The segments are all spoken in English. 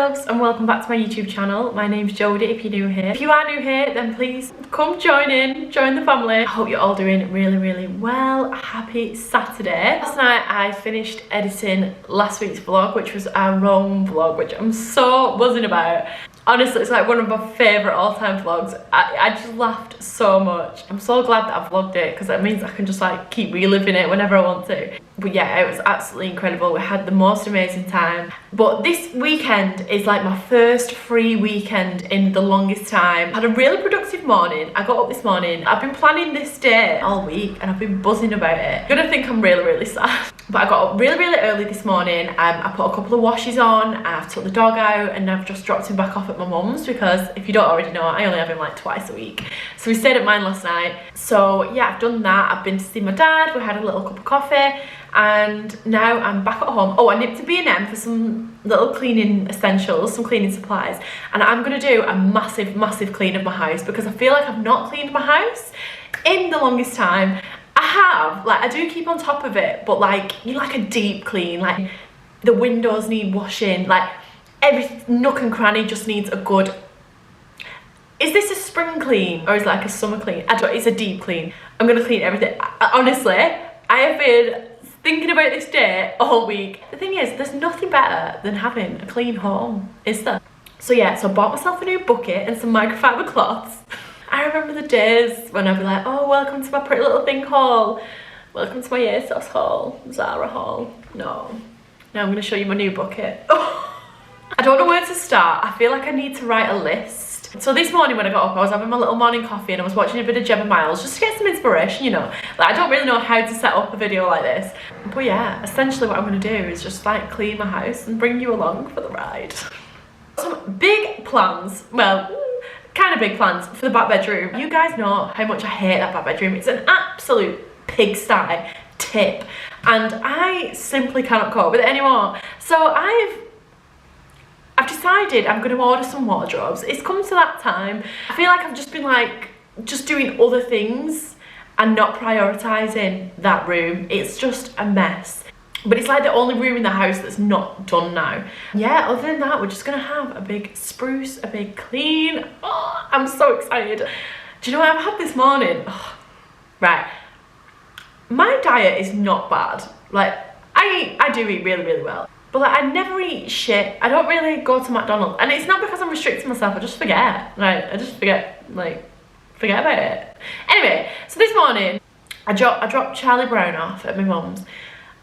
loves, and welcome back to my YouTube channel. My name's Jodie if you're new here. If you are new here, then please come join the family. I hope you're all doing really well. Happy Saturday. Last night I finished editing last week's vlog, which was our Rome vlog, which I'm so buzzing about. Honestly, it's like one of my favourite all-time vlogs. I just laughed so much. I'm so glad that I vlogged it because that means I can just like keep reliving it whenever I want to. But yeah, it was absolutely incredible. We had the most amazing time. But this weekend is like my first free weekend in the longest time. I had a really productive morning. I got up this morning. I've been planning this day all week and I've been buzzing about it. You're gonna think I'm really sad. But I got up really early this morning. I put a couple of washes on. I took the dog out and I've just dropped him back off at my mum's because if you don't already know, I only have him like twice a week. So we stayed at mine last night. So yeah, I've done that. I've been to see my dad. We had a little cup of coffee. And now I'm back at home. Oh, I nipped to B&M for some little cleaning essentials, some cleaning supplies. And I'm going to do a massive clean of my house because I feel like I've not cleaned my house in the longest time. I have, like, I do keep on top of it, but like, you like a deep clean, like the windows need washing, like every nook and cranny just needs a good, is this a spring clean or is it like a summer clean? I don't, it's a deep clean. I'm going to clean everything. Honestly, I have been thinking about this day all week. The thing is, there's nothing better than having a clean home, is there? So yeah, so I bought myself a new bucket and some microfiber cloths. I remember the days when I'd be like, oh, welcome to my Pretty Little Thing haul. Welcome to my ASOS haul, Zara haul. No. Now I'm going to show you my new bucket. I don't know where to start. I feel like I need to write a list. So this morning when I got up, I was having my little morning coffee and I was watching a bit of Gemma Miles just to get some inspiration, you know. Like, I don't really know how to set up a video like this. But yeah, essentially what I'm going to do is just like clean my house and bring you along for the ride. Some big plans, well, kind of big plans for the back bedroom. You guys know how much I hate that back bedroom. It's an absolute pigsty tip and I simply cannot cope with it anymore. So I've decided I'm going to order some wardrobes. It's come to that time. I feel like I've just been like just doing other things and not prioritising that room. It's just a mess. But it's like the only room in the house that's not done now. Yeah, other than that, we're just gonna have a big spruce, a big clean. Oh, I'm so excited. Do you know what I've had this morning? Oh, right. My diet is not bad. Like, I do eat really well. But like, I never eat shit. I don't really go to McDonald's. And it's not because I'm restricting myself, I just forget. Like, I just forget about it. Anyway, so this morning, I dropped Charlie Brown off at my mum's.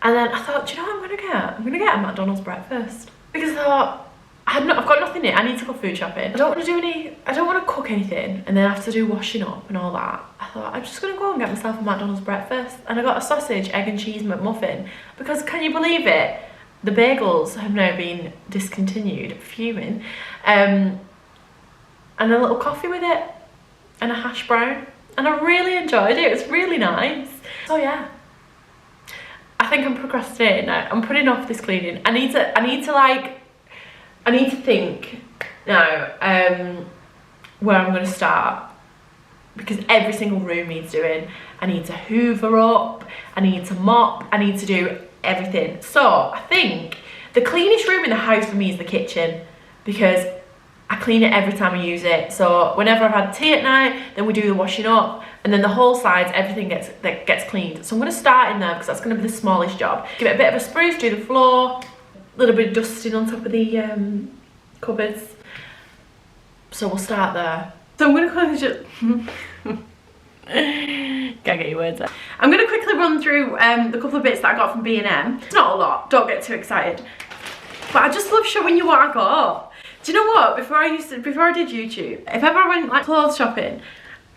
And then I thought, do you know what I'm gonna get? I'm gonna get a McDonald's breakfast. Because I thought, I've got nothing in it, I need to go food shopping. I don't wanna cook anything and then have to do washing up and all that. I thought, I'm just gonna go and get myself a McDonald's breakfast. And I got a sausage, egg and cheese McMuffin. Because can you believe it? The bagels have now been discontinued, fuming. And a little coffee with it and a hash brown. And I really enjoyed it, it was really nice. So yeah. I think I'm procrastinating now. I'm putting off this cleaning. I need to think now where I'm gonna start because every single room needs doing. I need to hoover up, I need to mop, I need to do everything. So I think the cleanest room in the house for me is the kitchen because I clean it every time I use it. So whenever I've had tea at night, then we do the washing up, and then the whole sides, everything gets cleaned. So I'm going to start in there because that's going to be the smallest job. Give it a bit of a spruce, do the floor, a little bit of dusting on top of the cupboards. So we'll start there. So I'm going to quickly just can't get your words out. I'm going to quickly run through the couple of bits that I got from B&M. It's not a lot, don't get too excited. But I just love showing you what I got. Do you know what? Before I did YouTube, if ever I went like clothes shopping,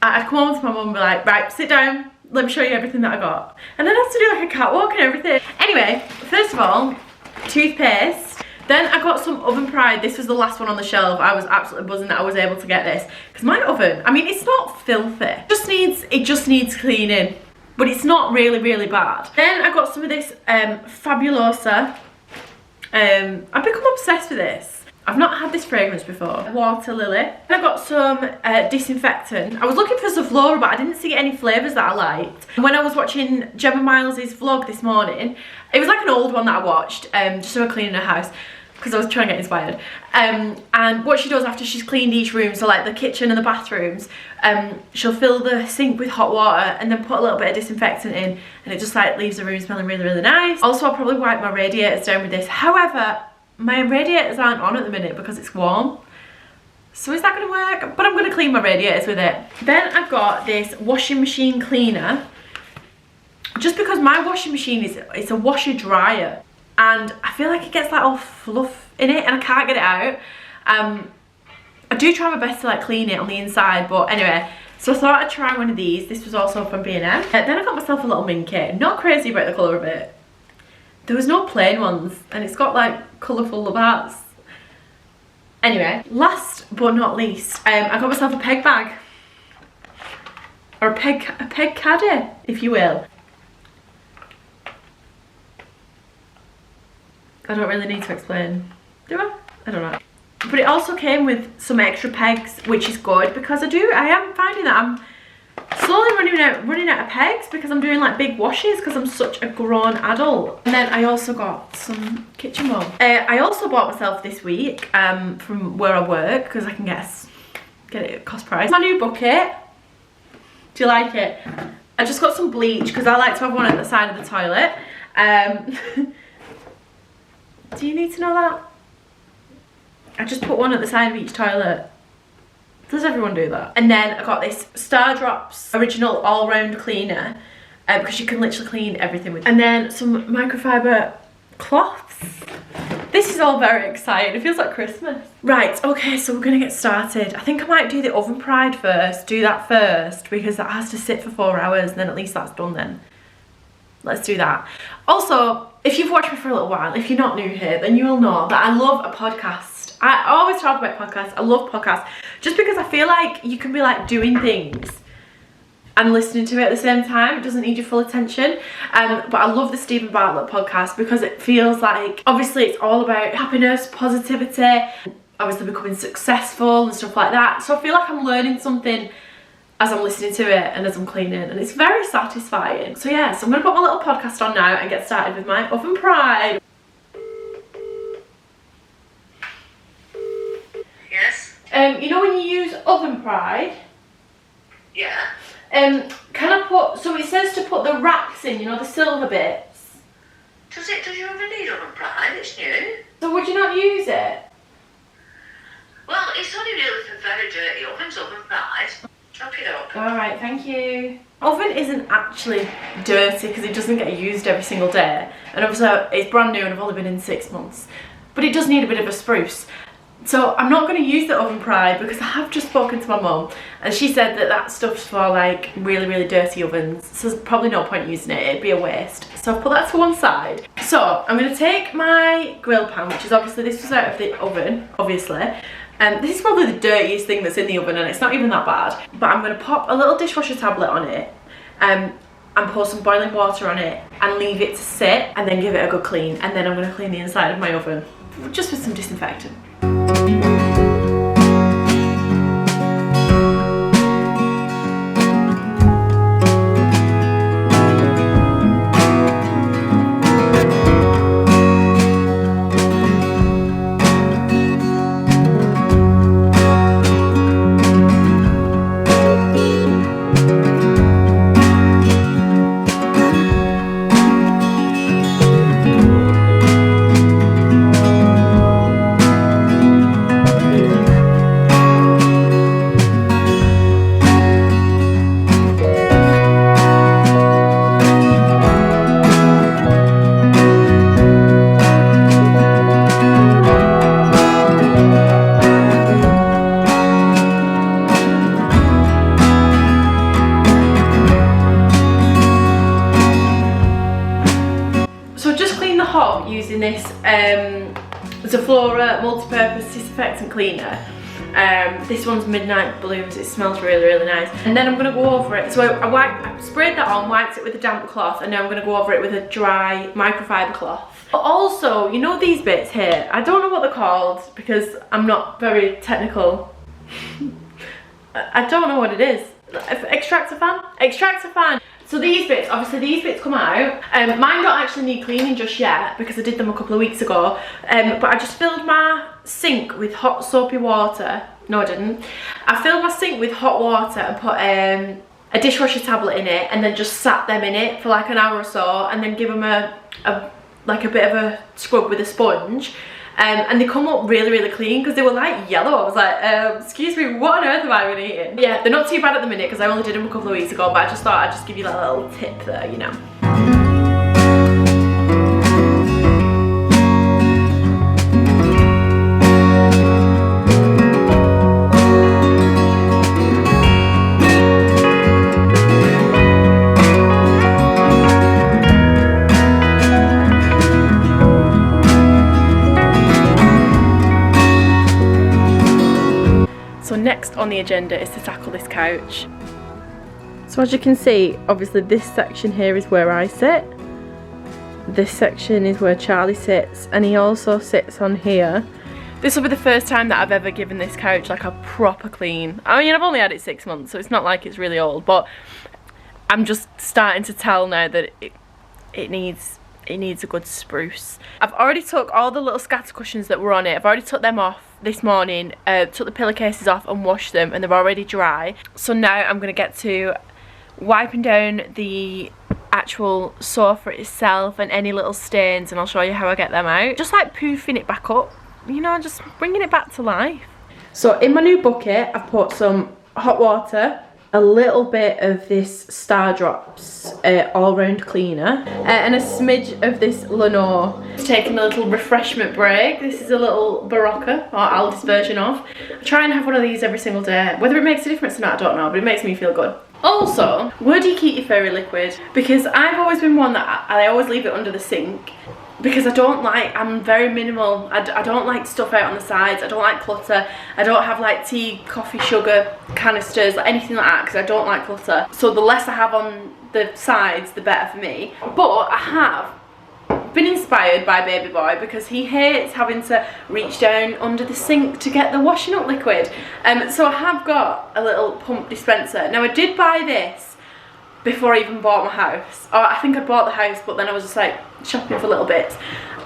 I'd come home to my mum and be like, right, sit down, let me show you everything that I got. And then I have to do like a catwalk and everything. Anyway, first of all, toothpaste. Then I got some Oven Pride. This was the last one on the shelf. I was absolutely buzzing that I was able to get this. Because my oven, I mean, it's not filthy. It just needs cleaning. But it's not really bad. Then I got some of this Fabulosa. I've become obsessed with this. I've not had this fragrance before. Water Lily. And I got some disinfectant. I was looking for Zoflora, but I didn't see any flavours that I liked. And when I was watching Gemma Miles' vlog this morning, it was like an old one that I watched, just so I cleaning her house. because I was trying to get inspired. And what she does after she's cleaned each room, so like the kitchen and the bathrooms, she'll fill the sink with hot water and then put a little bit of disinfectant in, and it just like leaves the room smelling really, really nice. Also, I'll probably wipe my radiators down with this. However, my radiators aren't on at the minute because it's warm. So is that going to work? But I'm going to clean my radiators with it. Then I've got this washing machine cleaner. Just because my washing machine it's a washer dryer, and I feel like it gets like all fluff in it and I can't get it out. I do try my best to like clean it on the inside, but anyway, so I thought I'd try one of these. This was also from B&M. Then I got myself a little Minky. Not crazy about the colour of it. There was no plain ones, and it's got like colourful parts. Anyway, last but not least, I got myself a peg bag. Or a peg caddy, if you will. I don't really need to explain, do I? I don't know. But it also came with some extra pegs, which is good because I am finding that I'm slowly running out of pegs because I'm doing like big washes because I'm such a grown adult. And then I also got some kitchen roll. I also bought myself this week from where I work, because I can get it at cost price, my new bucket. Do you like it? I just got some bleach because I like to have one at the side of the toilet. Do you need to know that? I just put one at the side of each toilet. Does everyone do that? And then I got this Star Drops original all-round cleaner, because you can literally clean everything with it. And then some microfiber cloths. This is all very exciting. It feels like Christmas. Right, okay, so we're gonna get started. I think I might do the oven pride first, do that first, because that has to sit for 4 hours, and then at least that's done then. Let's do that. Also, if you've watched me for a little while, if you're not new here, then you will know that I love a podcast. I always talk about podcasts. I love podcasts just because I feel like you can be like doing things and listening to it at the same time. It doesn't need your full attention. But I love the Stephen Bartlett podcast because it feels like, obviously it's all about happiness, positivity, obviously becoming successful and stuff like that. So I feel like I'm learning something as I'm listening to it and as I'm cleaning, and it's very satisfying. So yeah, so I'm gonna put my little podcast on now and get started with my oven pride. Yes? You know when you use oven pride? Yeah. Can I put, so it says to put the racks in, you know, the silver bits. Does you ever need oven pride? It's new. So would you not use it? Well, it's only really for very dirty ovens, oven pride. Okay, doke. Alright, thank you. Oven isn't actually dirty because it doesn't get used every single day. And obviously it's brand new and I've only been in 6 months. But it does need a bit of a spruce. So I'm not going to use the oven pride because I have just spoken to my mum and she said that that stuff's for like really, really dirty ovens. So there's probably no point using it, it'd be a waste. So I've put that to one side. So I'm going to take my grill pan, which is obviously, this was out of the oven, obviously. This is probably the dirtiest thing that's in the oven and it's not even that bad. But I'm going to pop a little dishwasher tablet on it and pour some boiling water on it and leave it to sit and then give it a good clean. And then I'm going to clean the inside of my oven just with some disinfectant. Using this Zaflora multi-purpose disinfectant cleaner. This one's Midnight Blooms. It smells really, really nice. And then I'm going to go over it. So I sprayed that on, wiped it with a damp cloth, and now I'm going to go over it with a dry microfiber cloth. But also, you know these bits here? I don't know what they're called because I'm not very technical. I don't know what it is. Extractor fan? Extractor fan. So these bits, obviously these bits come out. Mine don't actually need cleaning just yet because I did them a couple of weeks ago. But I just filled my sink with hot soapy water. No, I didn't. I filled my sink with hot water and put a dishwasher tablet in it, and then just sat them in it for like an hour or so, and then give them like a bit of a scrub with a sponge. And they come up really, really clean because they were like yellow. I was like, excuse me, what on earth have I been eating? Yeah, they're not too bad at the minute because I only did them a couple of weeks ago, but I just thought I'd just give you that little tip there, you know. So next on the agenda is to tackle this couch. So as you can see, obviously this section here is where I sit. This section is where Charlie sits, and he also sits on here. This will be the first time that I've ever given this couch like a proper clean. I mean, I've only had it 6 months, so it's not like it's really old, but I'm just starting to tell now that it needs a good spruce. I've already took all the little scatter cushions that were on it. I've already took them off this morning, took the pillowcases off and washed them, and they're already dry. So now I'm going to get to wiping down the actual sofa itself and any little stains, and I'll show you how I get them out. Just like poofing it back up, you know, just bringing it back to life. So in my new bucket I've put some hot water, a little bit of this Star Drops all-round cleaner, and a smidge of this Lenore. Taking a little refreshment break. This is a little Barocca, or Aldi's version of. I try and have one of these every single day. Whether it makes a difference or not, I don't know, but it makes me feel good. Also, where do you keep your fairy liquid? Because I've always been one that I always leave it under the sink. Because I'm very minimal. I don't like stuff out on the sides. I don't like clutter. I don't have like tea, coffee, sugar, canisters, like anything like that, because I don't like clutter. So the less I have on the sides, the better for me. But I have been inspired by baby boy because he hates having to reach down under the sink to get the washing up liquid. So I have got a little pump dispenser. Now I did buy this before I even bought my house. Or I think I bought the house, but then I was just like shopping for little bits,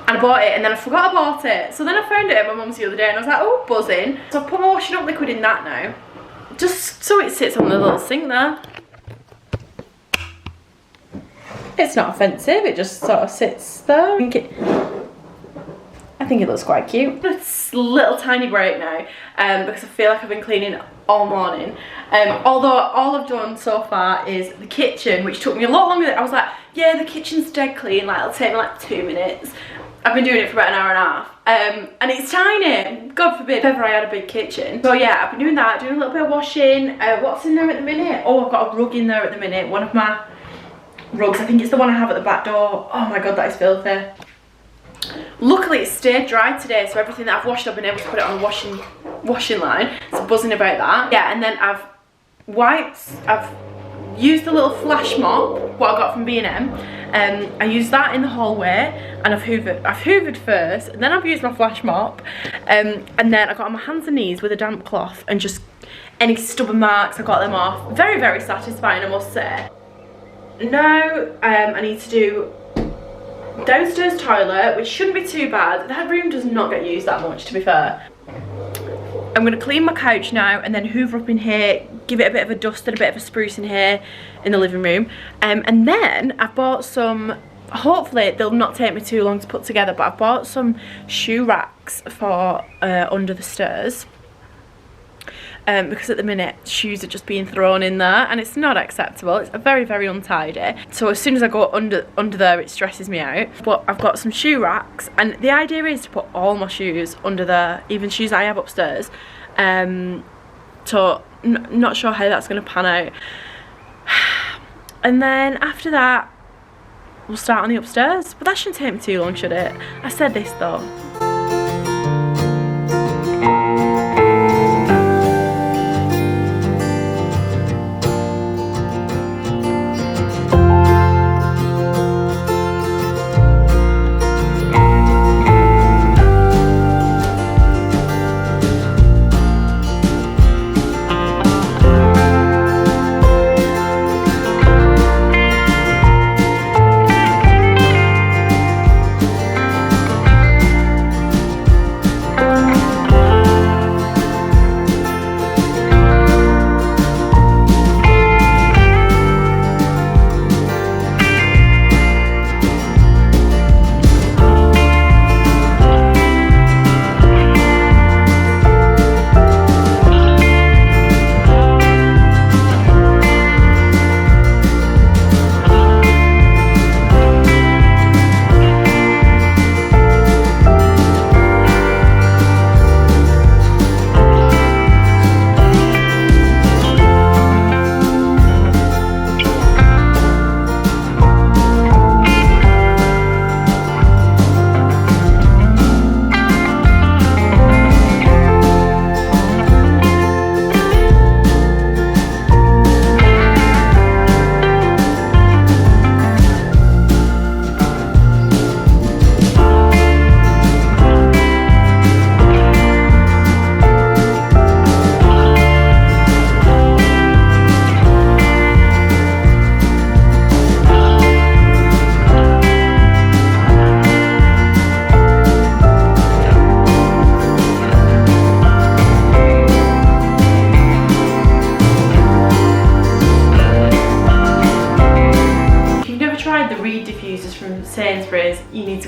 and I bought it, and then I forgot I bought it. So then I found it at my mum's the other day, and I was like, oh, buzzing. So I put my washing up liquid in that now, just so it sits on the little sink there. It's not offensive, it just sort of sits there. I think it looks quite cute. It's a little tiny break now, because I feel like I've been cleaning all morning. Although all I've done so far is the kitchen, which took me a lot longer. I was like, yeah, the kitchen's dead clean, like it'll take me like 2 minutes. I've been doing it for about an hour and a half. And it's tiny, God forbid if ever I had a big kitchen. So yeah, I've been doing that, doing a little bit of washing. What's in there at the minute? Oh, I've got a rug in there at the minute. One of my rugs, I think it's the one I have at the back door. Oh my God, that is filthy. Luckily it stayed dry today, so everything that I've washed I've been able to put it on the washing line. So buzzing about that. Yeah, and then I've used the little flash mop, what I got from B&M. I used that in the hallway, and I've hoovered first, and then I've used my flash mop, and then I got on my hands and knees with a damp cloth, and just any stubborn marks, I got them off. Very, very satisfying, I must say. Now I need to do downstairs toilet, which shouldn't be too bad. That room does not get used that much, to be fair. I'm going to clean my couch now and then hoover up in here, give it a bit of a dust and a bit of a spruce in here in the living room. And then I've bought some, hopefully they'll not take me too long to put together, but I've bought some shoe racks for under the stairs. Because at the minute shoes are just being thrown in there and it's not acceptable. It's very, very untidy. So as soon as I go under there, it stresses me out. But I've got some shoe racks, and the idea is to put all my shoes under there, even shoes I have upstairs. So not sure how that's going to pan out. And then after that we'll start on the upstairs, but that shouldn't take me too long, should it? I said this though.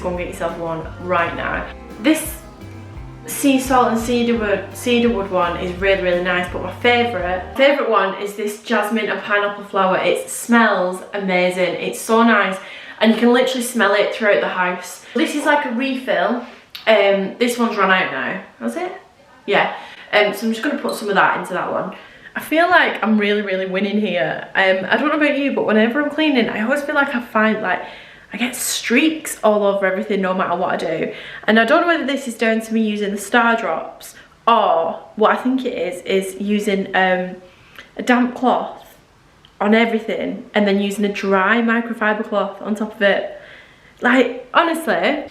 go and get yourself one right now. This sea salt and cedarwood one is really, really nice, but my favourite one is this jasmine and pineapple flower. It smells amazing. It's so nice, and you can literally smell it throughout the house. This is like a refill. This one's run out now. Has it? Yeah. So I'm just going to put some of that into that one. I feel like I'm really, really winning here. I don't know about you, but whenever I'm cleaning, I always feel like I get streaks all over everything no matter what I do. And I don't know whether this is down to me using the Star Drops, or what I think it is using a damp cloth on everything and then using a dry microfiber cloth on top of it. Like, honestly,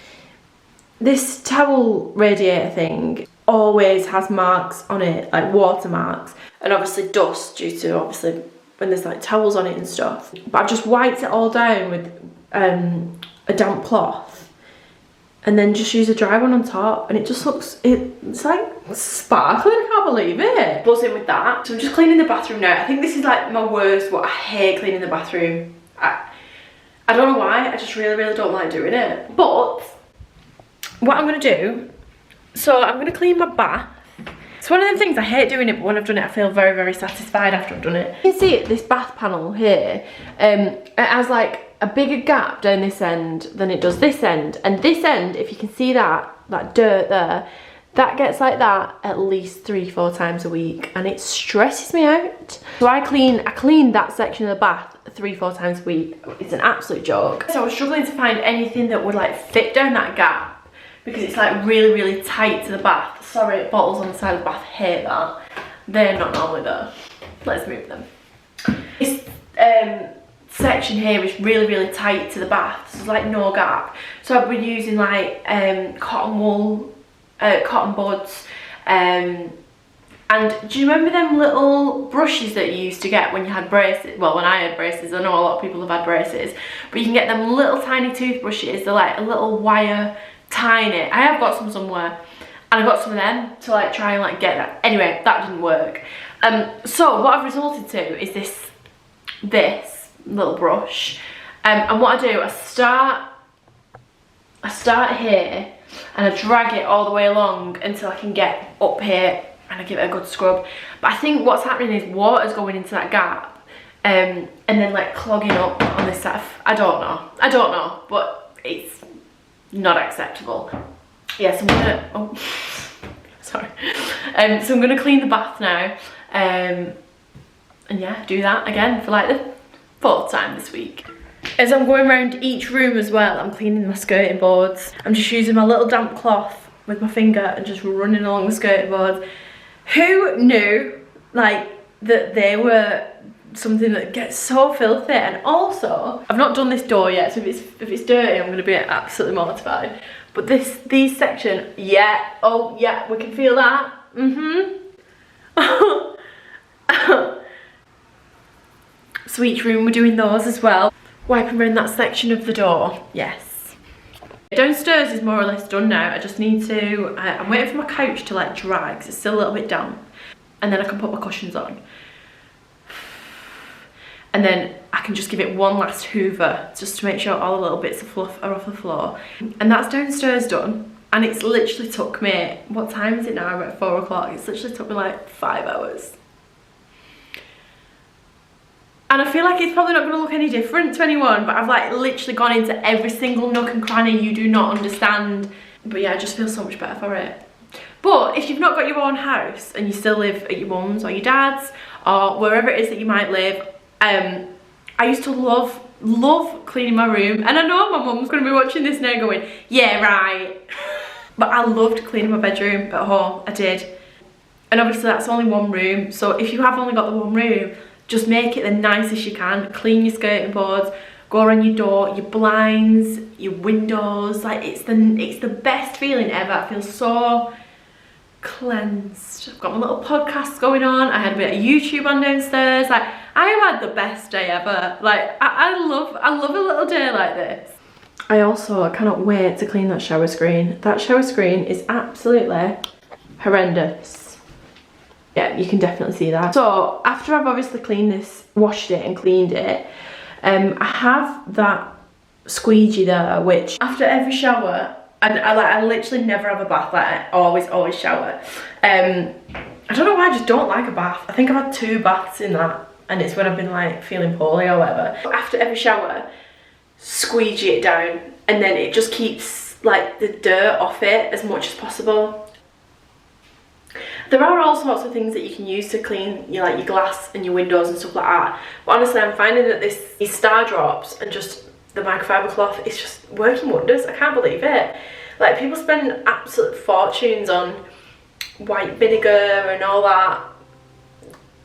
this towel radiator thing always has marks on it, like water marks, and obviously dust due to obviously when there's like towels on it and stuff. But I've just wiped it all down with a damp cloth and then just use a dry one on top, and it just looks, it's like sparkling. I can't believe it. Buzzing with that. So I'm just cleaning the bathroom now. I think this is like my worst, what I hate cleaning the bathroom. I don't know why, I just really, really don't like doing it. But what I'm gonna do, so I'm gonna clean my bath. It's one of them things, I hate doing it, but when I've done it I feel very, very satisfied after I've done it. You can see it, this bath panel here, it has like a bigger gap down this end than it does this end. And this end, if you can see that dirt there, that gets like that at least 3-4 times a week, and it stresses me out. So I clean that section of the bath 3-4 times a week. It's an absolute joke. So I was struggling to find anything that would like fit down that gap, because it's like really, really tight to the bath. Sorry, bottles on the side of the bath, hate that. They're not normally there. Let's move them. This section here is really, really tight to the bath. So there's like no gap. So I've been using like cotton wool, cotton buds. And do you remember them little brushes that you used to get when you had braces? Well, when I had braces, I know a lot of people have had braces. But you can get them little tiny toothbrushes. They're like a little wire, tiny. I have got some somewhere. And I got some of them to like try and like get that. Anyway, that didn't work. So what I've resorted to is this little brush. And what I do, I start here and I drag it all the way along until I can get up here, and I give it a good scrub. But I think what's happening is water's going into that gap and then like clogging up on this side. I don't know, but it's not acceptable. Yes, I'm gonna, oh, sorry. So I'm gonna clean the bath now, and yeah, do that again for like the 4th time this week. As I'm going around each room as well, I'm cleaning my skirting boards. I'm just using my little damp cloth with my finger and just running along the skirting boards. Who knew, like, that they were something that gets so filthy? And also, I've not done this door yet, so if it's dirty, I'm gonna be absolutely mortified. But these section, yeah, oh yeah, we can feel that. So each room we're doing those as well. Wiping around that section of the door, yes. Downstairs is more or less done now. I just need to, I'm waiting for my couch to like dry because it's still a little bit damp. And then I can put my cushions on. And then I can just give it one last hoover just to make sure all the little bits of fluff are off the floor. And that's downstairs done. And it's literally took me, what time is it now? We're at 4 o'clock. It's literally took me like 5 hours. And I feel like it's probably not going to look any different to anyone, but I've like literally gone into every single nook and cranny you do not understand. But yeah, I just feel so much better for it. But if you've not got your own house and you still live at your mum's or your dad's or wherever it is that you might live, I used to love cleaning my room, and I know my mum's going to be watching this now going, yeah, right. But I loved cleaning my bedroom at home, I did. And obviously that's only one room, so if you have only got the one room, just make it the nicest you can. Clean your skirting boards, go around your door, your blinds, your windows. Like it's the best feeling ever. I feel so cleansed. I've got my little podcasts going on. I had a bit of YouTube on downstairs. Like I had the best day ever. Like I love a little day like this. I cannot wait to clean that shower screen. That shower screen is absolutely horrendous. Yeah, you can definitely see that. So after I've obviously cleaned this, washed it and cleaned it, I have that squeegee there, which after every shower, and I literally never have a bath, like I always shower. I don't know why, I just don't like a bath. I think I've had 2 baths in that, and it's when I've been like feeling poorly or whatever. After every shower, squeegee it down, and then it just keeps like the dirt off it as much as possible. There are all sorts of things that you can use to clean your glass and your windows and stuff like that, but honestly I'm finding that these star drops and just the microfiber cloth is just working wonders. I can't believe it. Like, people spend absolute fortunes on white vinegar and all that.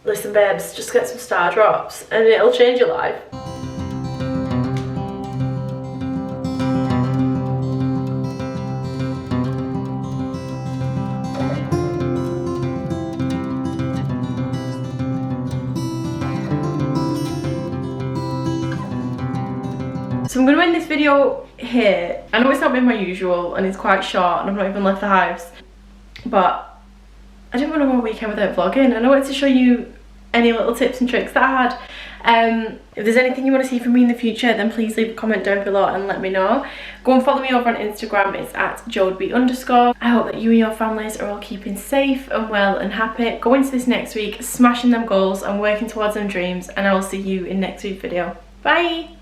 Listen babes, just get some star drops and it'll change your life. So I'm going to end this video here. I know it's not been my usual and it's quite short and I've not even left the house, but I didn't want to go a weekend without vlogging, and I wanted to show you any little tips and tricks that I had. If there's anything you want to see from me in the future, then please leave a comment down below and let me know. Go and follow me over on Instagram, it's @jodeby_. I hope that you and your families are all keeping safe and well and happy. Go into this next week smashing them goals and working towards them dreams, and I will see you in next week's video. Bye!